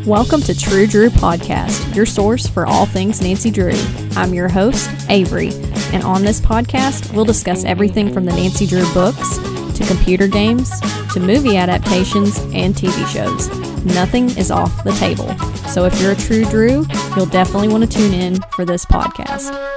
Welcome to True Drew Podcast, your source for all things Nancy Drew. I'm your host, Avery, and on this podcast, we'll discuss everything from the Nancy Drew books, to computer games, to movie adaptations, and TV shows. Nothing is off the table. So if you're a True Drew, you'll definitely want to tune in for this podcast.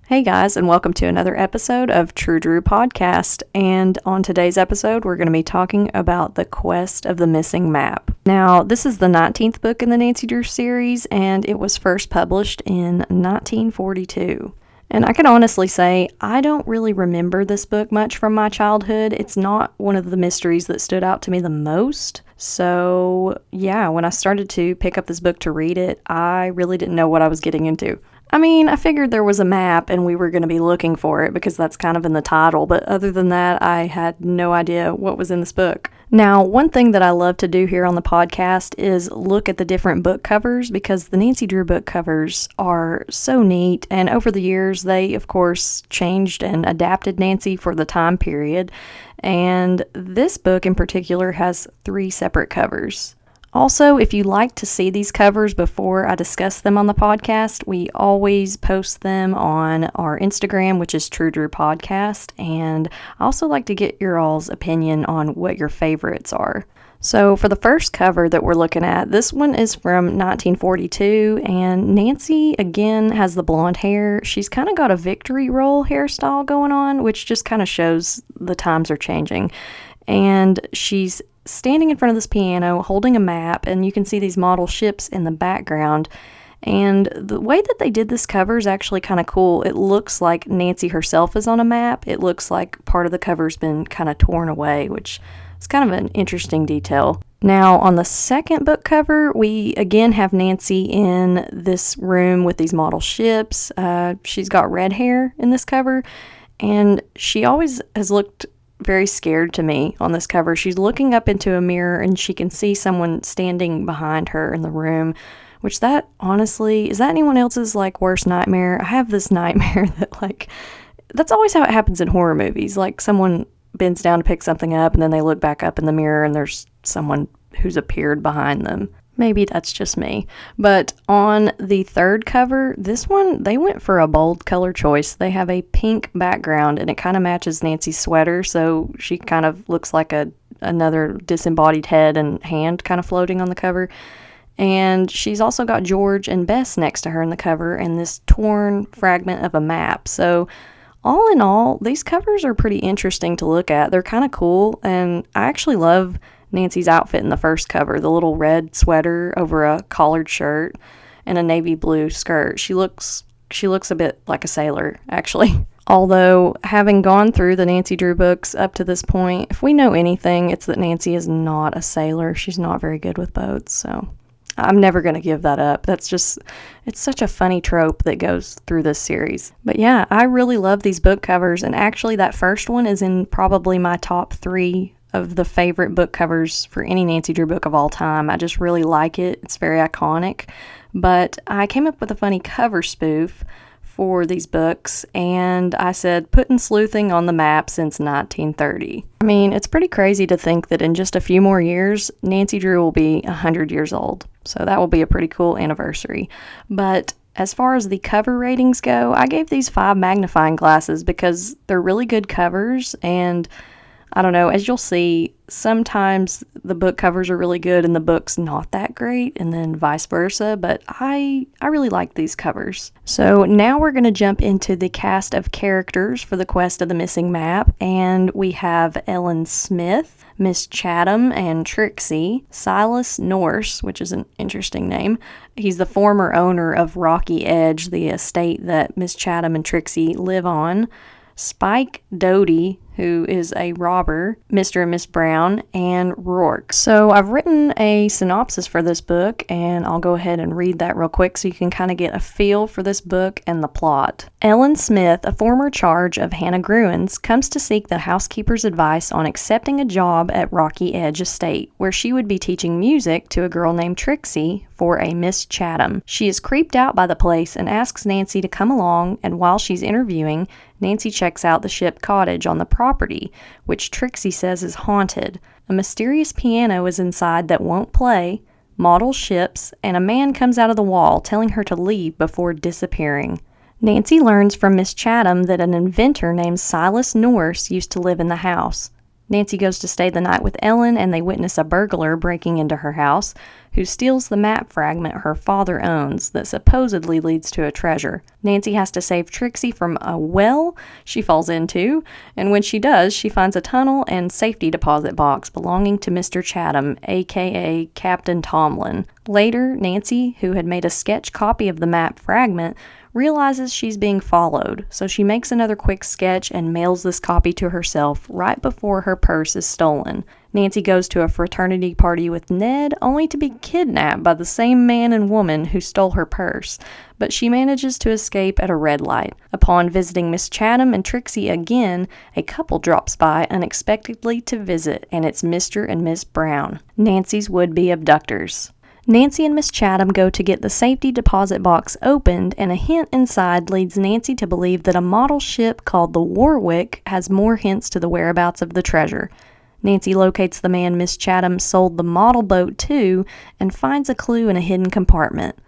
Hey guys, and welcome to another episode of True Drew Podcast. And on today's episode, we're going to be talking about The Quest of the Missing Map. Now, this is the 19th book in the Nancy Drew series, and it was first published in 1942. And I can honestly say, I don't really remember this book much from my childhood. It's not one of the mysteries that stood out to me the most. So, yeah, when I started to pick up this book to read it, I really didn't know what I was getting into. I mean, I figured there was a map and we were going to be looking for it because that's kind of in the title, but other than that, I had no idea what was in this book. Now, one thing that I love to do here on the podcast is look at the different book covers because the Nancy Drew book covers are so neat, and over the years, they, of course, changed and adapted Nancy for the time period, and this book in particular has 3 separate covers. Also, if you like to see these covers before I discuss them on the podcast, we always post them on our Instagram, which is True Drew Podcast, and I also like to get your all's opinion on what your favorites are. So for the first cover that we're looking at, this one is from 1942, and Nancy, again, has the blonde hair. She's kind of got a victory roll hairstyle going on, which just kind of shows the times are changing. And she's standing in front of this piano, holding a map, and you can see these model ships in the background. And the way that they did this cover is actually kind of cool. It looks like Nancy herself is on a map. It looks like part of the cover's been kind of torn away, which is kind of an interesting detail. Now, on the second book cover, we again have Nancy in this room with these model ships. She's got red hair in this cover, and she always has looked very scared to me on this cover. She's looking up into a mirror and she can see someone standing behind her in the room, which that honestly, is that anyone else's worst nightmare? I have this nightmare that that's always how it happens in horror movies. Someone bends down to pick something up and then they look back up in the mirror and there's someone who's appeared behind them. Maybe that's just me. But on the third cover, this one, they went for a bold color choice. They have a pink background, and it kind of matches Nancy's sweater, so she kind of looks like another disembodied head and hand kind of floating on the cover. And she's also got George and Bess next to her in the cover, and this torn fragment of a map. So all in all, these covers are pretty interesting to look at. They're kind of cool, and I actually love Nancy's outfit in the first cover, the little red sweater over a collared shirt and a navy blue skirt. She looks a bit like a sailor, actually. Although, having gone through the Nancy Drew books up to this point, if we know anything, it's that Nancy is not a sailor. She's not very good with boats, so I'm never going to give that up. It's such a funny trope that goes through this series. But yeah, I really love these book covers, and actually that first one is in probably my top 3 of the favorite book covers for any Nancy Drew book of all time. I just really like it. It's very iconic. But I came up with a funny cover spoof for these books, and I said, putting sleuthing on the map since 1930. I mean, it's pretty crazy to think that in just a few more years, Nancy Drew will be 100 years old. So that will be a pretty cool anniversary. But as far as the cover ratings go, I gave these 5 magnifying glasses because they're really good covers, and I don't know, as you'll see, sometimes the book covers are really good and the book's not that great, and then vice versa, but I really like these covers. So now we're going to jump into the cast of characters for The Quest of the Missing Map, and we have Ellen Smith, Miss Chatham, and Trixie, Silas Norse, which is an interesting name. He's the former owner of Rocky Edge, the estate that Miss Chatham and Trixie live on. Spike Doty, who is a robber, Mr. and Miss Brown, and Rourke. So I've written a synopsis for this book, and I'll go ahead and read that real quick so you can kind of get a feel for this book and the plot. Ellen Smith, a former charge of Hannah Gruen's, comes to seek the housekeeper's advice on accepting a job at Rocky Edge Estate, where she would be teaching music to a girl named Trixie for a Miss Chatham. She is creeped out by the place and asks Nancy to come along, and while she's interviewing, Nancy checks out the ship cottage on the property, which Trixie says is haunted. A mysterious piano is inside that won't play. model ships, and a man comes out of the wall telling her to leave before disappearing. Nancy learns from Miss Chatham that an inventor named Silas Norse used to live in the house. Nancy goes to stay the night with Ellen, and they witness a burglar breaking into her house, who steals the map fragment her father owns that supposedly leads to a treasure. Nancy has to save Trixie from a well she falls into, and when she does, she finds a tunnel and safety deposit box belonging to Mr. Chatham, aka Captain Tomlin. Later, Nancy, who had made a sketch copy of the map fragment, realizes she's being followed, so she makes another quick sketch and mails this copy to herself right before her purse is stolen. Nancy goes to a fraternity party with Ned, only to be kidnapped by the same man and woman who stole her purse, but she manages to escape at a red light. Upon visiting Miss Chatham and Trixie again, a couple drops by unexpectedly to visit, and it's Mr. and Miss Brown, Nancy's would-be abductors. Nancy and Miss Chatham go to get the safety deposit box opened, and a hint inside leads Nancy to believe that a model ship called the Warwick has more hints to the whereabouts of the treasure. Nancy locates the man Miss Chatham sold the model boat to and finds a clue in a hidden compartment.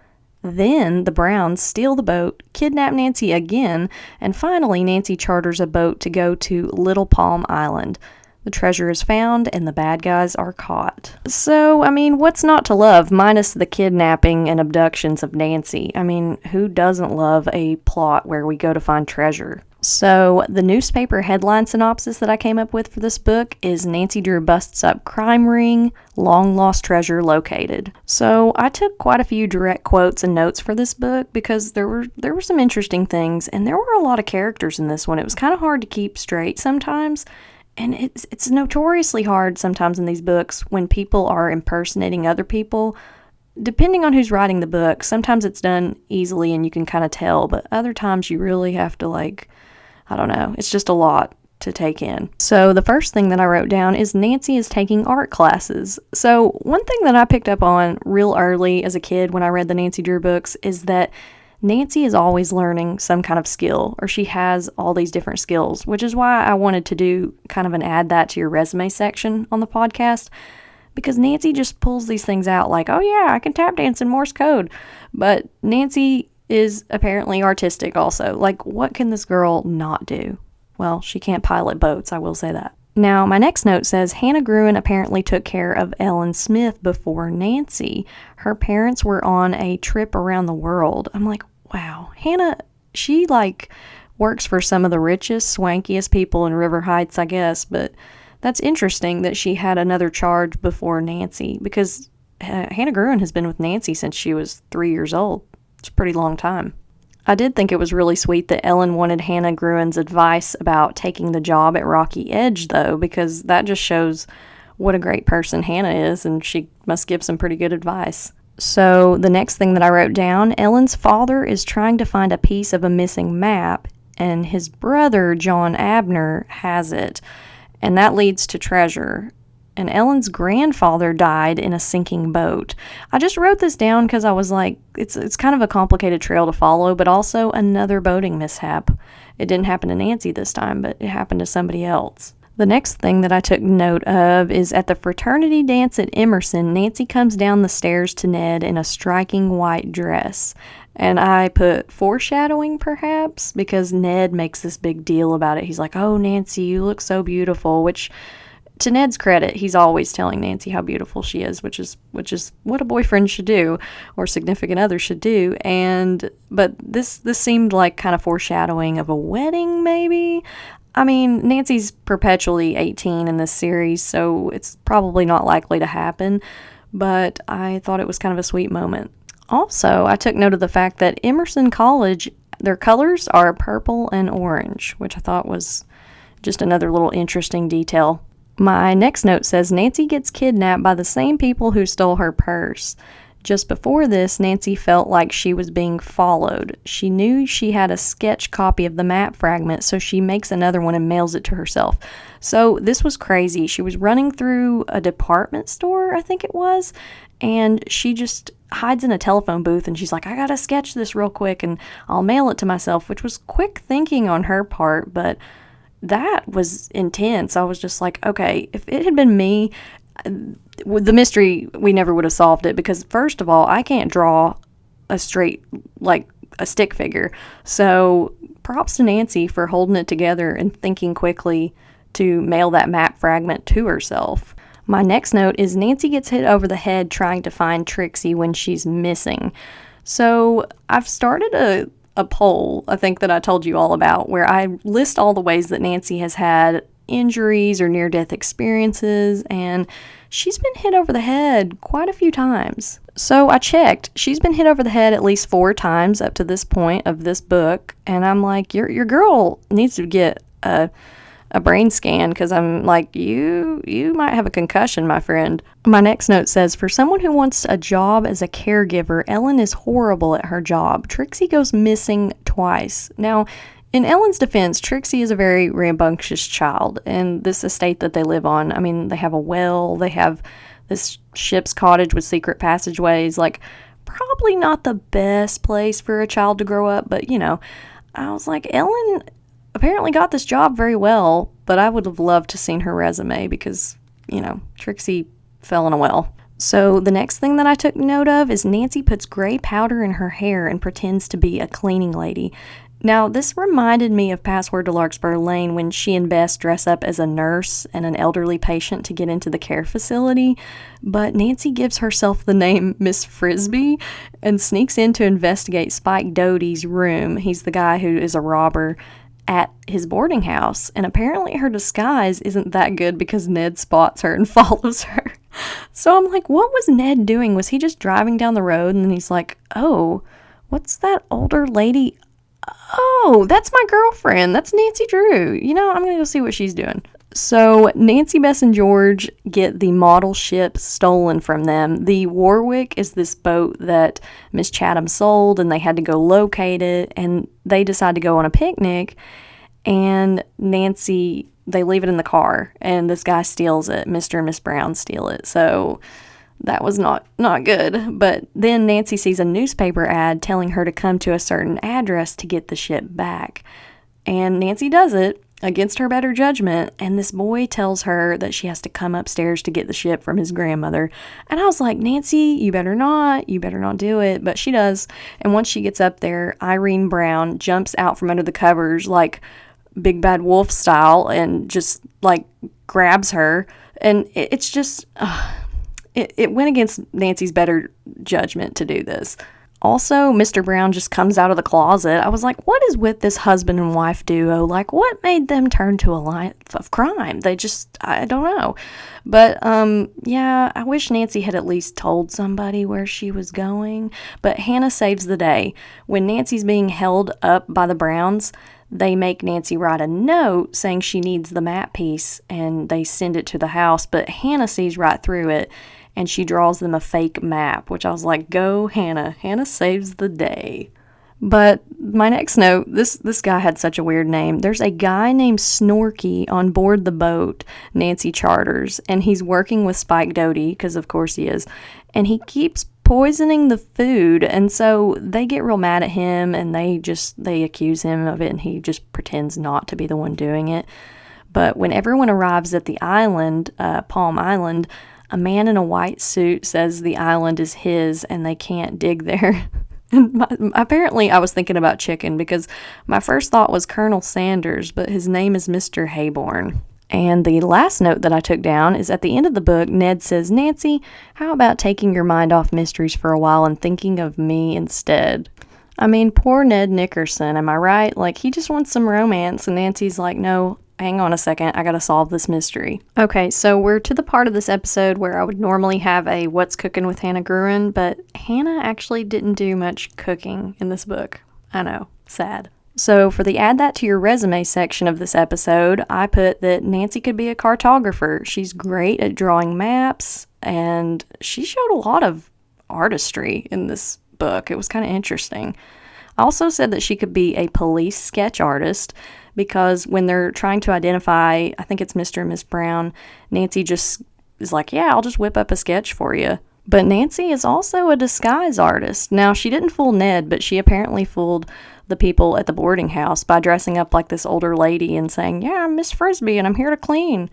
Then the Browns steal the boat, kidnap Nancy again, and finally Nancy charters a boat to go to Little Palm Island. The treasure is found, and the bad guys are caught. So, what's not to love, minus the kidnapping and abductions of Nancy? Who doesn't love a plot where we go to find treasure? So, the newspaper headline synopsis that I came up with for this book is Nancy Drew busts up crime ring, long lost treasure located. So, I took quite a few direct quotes and notes for this book because there were some interesting things, and there were a lot of characters in this one. It was kind of hard to keep straight sometimes. And it's notoriously hard sometimes in these books when people are impersonating other people. Depending on who's writing the book, sometimes it's done easily and you can kind of tell, but other times you really have to it's just a lot to take in. So the first thing that I wrote down is Nancy is taking art classes. So one thing that I picked up on real early as a kid when I read the Nancy Drew books is that Nancy is always learning some kind of skill, or she has all these different skills, which is why I wanted to do kind of an add that to your resume section on the podcast, because Nancy just pulls these things out like, oh yeah, I can tap dance in Morse code. But Nancy is apparently artistic also. Like, what can this girl not do? Well, she can't pilot boats, I will say that. Now, my next note says, Hannah Gruen apparently took care of Ellen Smith before Nancy. Her parents were on a trip around the world. I'm like, wow, Hannah, she works for some of the richest, swankiest people in River Heights, I guess, but that's interesting that she had another charge before Nancy, because Hannah Gruen has been with Nancy since she was 3 years old. It's a pretty long time. I did think it was really sweet that Ellen wanted Hannah Gruen's advice about taking the job at Rocky Edge, though, because that just shows what a great person Hannah is, and she must give some pretty good advice. So the next thing that I wrote down, Ellen's father is trying to find a piece of a missing map, and his brother, John Abner, has it, and that leads to treasure. And Ellen's grandfather died in a sinking boat. I just wrote this down because I was like, it's kind of a complicated trail to follow, but also another boating mishap. It didn't happen to Nancy this time, but it happened to somebody else. The next thing that I took note of is at the fraternity dance at Emerson, Nancy comes down the stairs to Ned in a striking white dress. And I put foreshadowing, perhaps, because Ned makes this big deal about it. He's like, oh, Nancy, you look so beautiful, which, to Ned's credit, he's always telling Nancy how beautiful she is, which is what a boyfriend should do, or significant other should do. But this seemed like kind of foreshadowing of a wedding, maybe. Nancy's perpetually 18 in this series, so it's probably not likely to happen, but I thought it was kind of a sweet moment. Also, I took note of the fact that Emerson College, their colors are purple and orange, which I thought was just another little interesting detail. My next note says, Nancy gets kidnapped by the same people who stole her purse. Just before this, Nancy felt like she was being followed. She knew she had a sketch copy of the map fragment, so she makes another one and mails it to herself. So this was crazy. She was running through a department store, I think it was, and she just hides in a telephone booth, and she's like, I gotta sketch this real quick, and I'll mail it to myself, which was quick thinking on her part, but that was intense. I was just like, okay, if it had been me, the mystery, we never would have solved it because, first of all, I can't draw a straight, like a stick figure. So props to Nancy for holding it together and thinking quickly to mail that map fragment to herself. My next note is Nancy gets hit over the head trying to find Trixie when she's missing. So I've started a poll, I think, that I told you all about, where I list all the ways that Nancy has had injuries or near-death experiences, and she's been hit over the head quite a few times. So I checked. She's been hit over the head at least 4 times up to this point of this book, and I'm like, your girl needs to get a brain scan, because I'm like, you might have a concussion, my friend. My next note says, for someone who wants a job as a caregiver, Ellen is horrible at her job. Trixie goes missing twice. Now, in Ellen's defense, Trixie is a very rambunctious child, and this estate that they live on, I mean, they have a well, they have this ship's cottage with secret passageways, like, probably not the best place for a child to grow up, but, I was like, Ellen apparently got this job very well, but I would have loved to seen her resume because, Trixie fell in a well. So the next thing that I took note of is Nancy puts gray powder in her hair and pretends to be a cleaning lady. Now, this reminded me of Password to Larkspur Lane when she and Bess dress up as a nurse and an elderly patient to get into the care facility, but Nancy gives herself the name Miss Frisbee and sneaks in to investigate Spike Doty's room. He's the guy who is a robber at his boarding house, and apparently her disguise isn't that good because Ned spots her and follows her. So I'm like, what was Ned doing? Was he just driving down the road and then he's like, oh, what's that older lady? Oh, that's my girlfriend. That's Nancy Drew. I'm going to go see what she's doing. So Nancy, Bess, and George get the model ship stolen from them. The Warwick is this boat that Miss Chatham sold, and they had to go locate it, and they decide to go on a picnic, and Nancy, they leave it in the car, and this guy steals it. Mr. and Miss Brown steal it. So that was not good. But then Nancy sees a newspaper ad telling her to come to a certain address to get the ship back. And Nancy does it against her better judgment, and this boy tells her that she has to come upstairs to get the ship from his grandmother. And I was like, Nancy, you better not do it. But she does. And once she gets up there, Irene Brown jumps out from under the covers like Big Bad Wolf style and just like grabs her. And it's just... It went against Nancy's better judgment to do this. Also, Mr. Brown just comes out of the closet. I was like, what is with this husband and wife duo? Like, what made them turn to a life of crime? I don't know. But, yeah, I wish Nancy had at least told somebody where she was going. But Hannah saves the day. When Nancy's being held up by the Browns, they make Nancy write a note saying she needs the map piece, and they send it to the house. But Hannah sees right through it, and she draws them a fake map, which I was like, go Hannah. Hannah saves the day. But my next note, this guy had such a weird name. There's a guy named Snorky on board the boat Nancy charters, and he's working with Spike Doty, because of course he is, and he keeps poisoning the food, and so they get real mad at him, and they accuse him of it, and he just pretends not to be the one doing it. But when everyone arrives at the island, Palm Island, a man in a white suit says the island is his and they can't dig there. Apparently, I was thinking about chicken because my first thought was Colonel Sanders, but his name is Mr. Hayborn. And the last note that I took down is at the end of the book, Ned says, Nancy, how about taking your mind off mysteries for a while and thinking of me instead? I mean, poor Ned Nickerson, am I right? Like, he just wants some romance, and Nancy's like, no, hang on a second, I gotta solve this mystery. Okay, so we're to the part of this episode where I would normally have a What's Cooking with Hannah Gruen, but Hannah actually didn't do much cooking in this book. I know, sad. So for the add that to your resume section of this episode, I put that Nancy could be a cartographer. She's great at drawing maps, and she showed a lot of artistry in this book. It was kind of interesting. I also said that she could be a police sketch artist because when they're trying to identify, I think it's Mr. and Miss Brown, Nancy just is like, yeah, I'll just whip up a sketch for you. But Nancy is also a disguise artist. Now, she didn't fool Ned, but she apparently fooled the people at the boarding house by dressing up like this older lady and saying, yeah, I'm Miss Frisbee and I'm here to clean.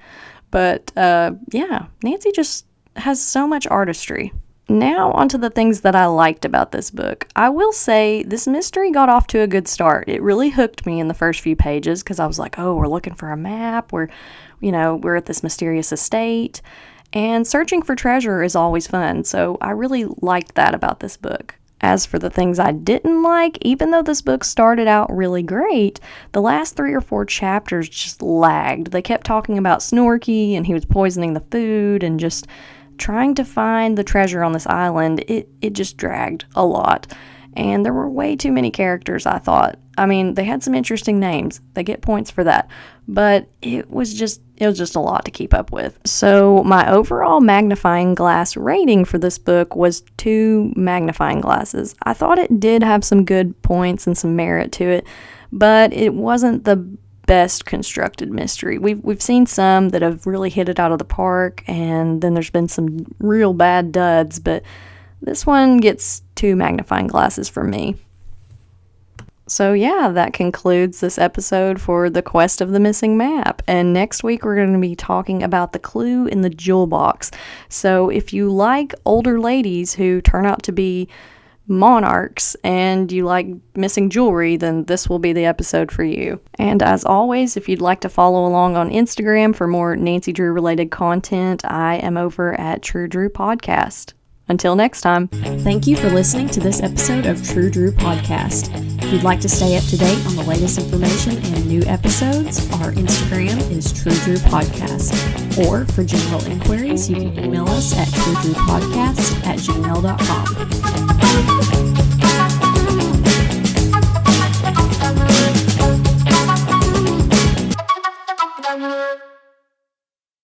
But, yeah, Nancy just has so much artistry. Now onto the things that I liked about this book. I will say this mystery got off to a good start. It really hooked me in the first few pages because I was like, oh, we're looking for a map. We're at this mysterious estate. And searching for treasure is always fun. So I really liked that about this book. As for the things I didn't like, even though this book started out really great, the last 3 or 4 chapters just lagged. They kept talking about Snorky and he was poisoning the food and just trying to find the treasure on this island. It just dragged a lot. And there were way too many characters, I thought. I mean, they had some interesting names. They get points for that. But it was just a lot to keep up with. So my overall magnifying glass rating for this book was 2 magnifying glasses. I thought it did have some good points and some merit to it, but it wasn't the best constructed mystery. We've seen some that have really hit it out of the park, and then there's been some real bad duds, but this one gets 2 magnifying glasses from me. So yeah, that concludes this episode for The Quest of the Missing Map. And next week we're going to be talking about the clue in the jewel box. So if you like older ladies who turn out to be monarchs and you like missing jewelry, then this will be the episode for you. And as always, if you'd like to follow along on Instagram for more Nancy Drew related content, I am over at True Drew Podcast. Until next time. Thank you for listening to this episode of True Drew Podcast. If you'd like to stay up to date on the latest information and new episodes, our Instagram is True Drew Podcast. Or for general inquiries, you can email us at truedrewpodcast@gmail.com.